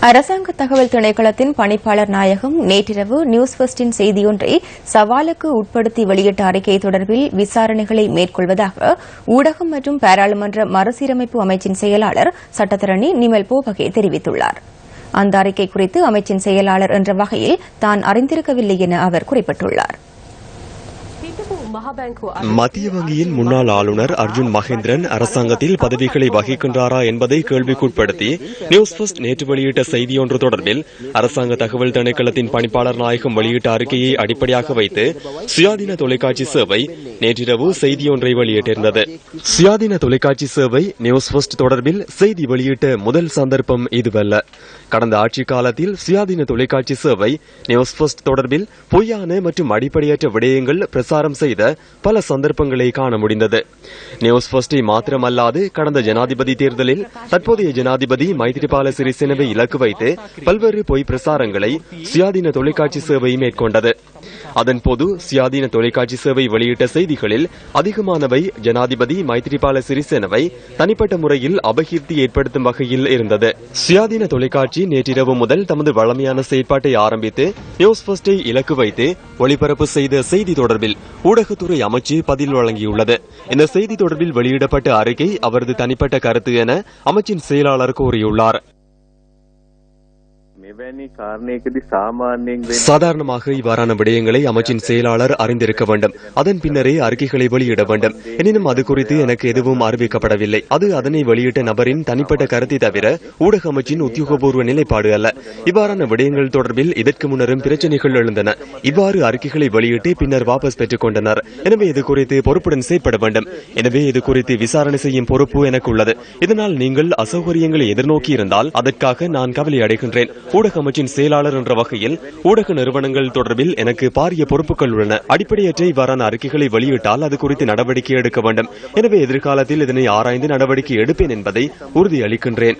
அரசாங்க தகவல் திணைக்களத்தின் பணிப்பாளர் நாயகம் நேற்றிரவு நியூஸ் ஃபர்ஸ்டின் செய்தியொன்றை சவாலுக்கு உட்படுத்தி வெளியிட்ட அறிக்கை தொடர்பில் விசாரணைகளை மேற்கொள்வதாக ஊடகம் மற்றும் பாராளுமன்ற மறுசீரமைப்பு அமைச்சின் செயலாளர் சட்டத்தரணி நிமல் போபகே தெரிவித்துள்ளார். அந்த அறிக்கை குறித்து அமைச்சின் செயலாளர் என்ற வகையில் தான் அறிந்திருக்கவில்லை என அவர் குறிப்பிட்டுள்ளார். மத்திய வங்கியின் முன்னாள் ஆளுநர் அர்ஜுன் மகேந்திரன் அரசாங்கத்தில் பதவிகளை வகிக்கின்றாரா என்பதை கேள்விக்குட்படுத்தி நியூஸ் ஃபர்ஸ்ட் நேற்று வெளியிட்ட செய்தியொன்று தொடர்பில் அரசாங்க தகவல் திணைக்களத்தின் பணிப்பாளர் நாயகம் வெளியிட்ட அறிக்கையை அடிப்படையாக வைத்து சுயாதீன தொலைக்காட்சி சேவை நேற்றிரவு செய்தியொன்றை வெளியிட்டிருந்தது. சுயாதீன தொலைக்காட்சி சேவை நியூஸ் ஃபர்ஸ்ட் தொடர்பில் செய்தி வெளியிட்ட முதல் சந்தர்ப்பம் இதுவல்ல. கடந்த ஆட்சி காலத்தில் சுயாதீன தொலைக்காட்சி சேவை நியூஸ் ஃபர்ஸ்ட் தொடர்பில் பொய்யான மற்றும் அடிப்படையற்ற விடயங்கள் பிரசாரம் செய்த பல சந்தர்ப்பங்களை காண முடிந்தது. நியூஸ் ஃபர்ஸ்டை மாத்திரமல்லாது கடந்த ஜனாதிபதி தேர்தலில் தற்போதைய ஜனாதிபதி மைத்ரிபால சிறிசேனவை இலக்கு வைத்து பல்வேறு பொய் பிரசாரங்களை சுயாதீன தொலைக்காட்சி சேவை மேற்கொண்டது. அதன்போது சுயாதீன தொலைக்காட்சி சேவை வெளியிட்ட செய்திகளில் அதிகமானவை ஜனாதிபதி மைத்ரிபால சிறிசேனவை தனிப்பட்ட முறையில் அபகீர்த்தி ஏற்படுத்தும் வகையில் இருந்தது. சுயாதீன தொலைக்காட்சி நேற்றிரவு முதல் தமது வழமையான செயற்பாட்டை ஆரம்பித்து நியூஸ் ஃபர்ஸ்டை இலக்கு வைத்து ஒளிபரப்பு செய்த செய்தி தொடர்பில் ஊடகத்துறை அமைச்சு பதில் வழங்கியுள்ளது. இந்த செய்தி தொடர்பில் வெளியிடப்பட்ட அறிக்கை அவரது தனிப்பட்ட கருத்து என அமைச்சின் செயலாளர் கூறியுள்ளார். சாதாரணமாக இவ்வாறான விடயங்களை அமைச்சின் செயலாளர் அறிந்திருக்க வேண்டும். அதன் பின்னரே அறிக்கைகளை வெளியிட வேண்டும். எனினும் அது குறித்து எனக்கு எதுவும் அறிவிக்கப்படவில்லை. அது அதனை வெளியிட்ட நபரின் தனிப்பட்ட கருத்தை தவிர ஊடக அமைச்சின் உத்தியோகபூர்வ நிலைப்பாடு அல்ல. இவ்வாறான விடயங்கள் தொடர்பில் இதற்கு முன்னரும் பிரச்சனைகள் எழுந்தன. இவ்வாறு அறிக்கைகளை வெளியிட்டு பின்னர் வாபஸ் பெற்றுக் கொண்டனர். எனவே இது குறித்து பொறுப்புடன் செயற்பட வேண்டும். எனவே இது குறித்து விசாரணை செய்யும் பொறுப்பு எனக்கு உள்ளது. இதனால் நீங்கள் அசௌகரியங்களை எதிர்நோக்கி இருந்தால் அதற்காக நான் கவலை அடைகின்றேன். ஊடக அமைச்சின் செயலாளர் என்ற வகையில் ஊடக நிறுவனங்கள் தொடர்பில் எனக்கு பாரிய பொறுப்புகள் உள்ளன. அடிப்படையற்ற இவ்வாறான அறிக்கைகளை வெளியிட்டால் அது குறித்து நடவடிக்கை எடுக்க வேண்டும். எனவே எதிர்காலத்தில் இதனை ஆராய்ந்து நடவடிக்கை எடுப்பேன் என்பதை உறுதியளிக்கின்றேன்.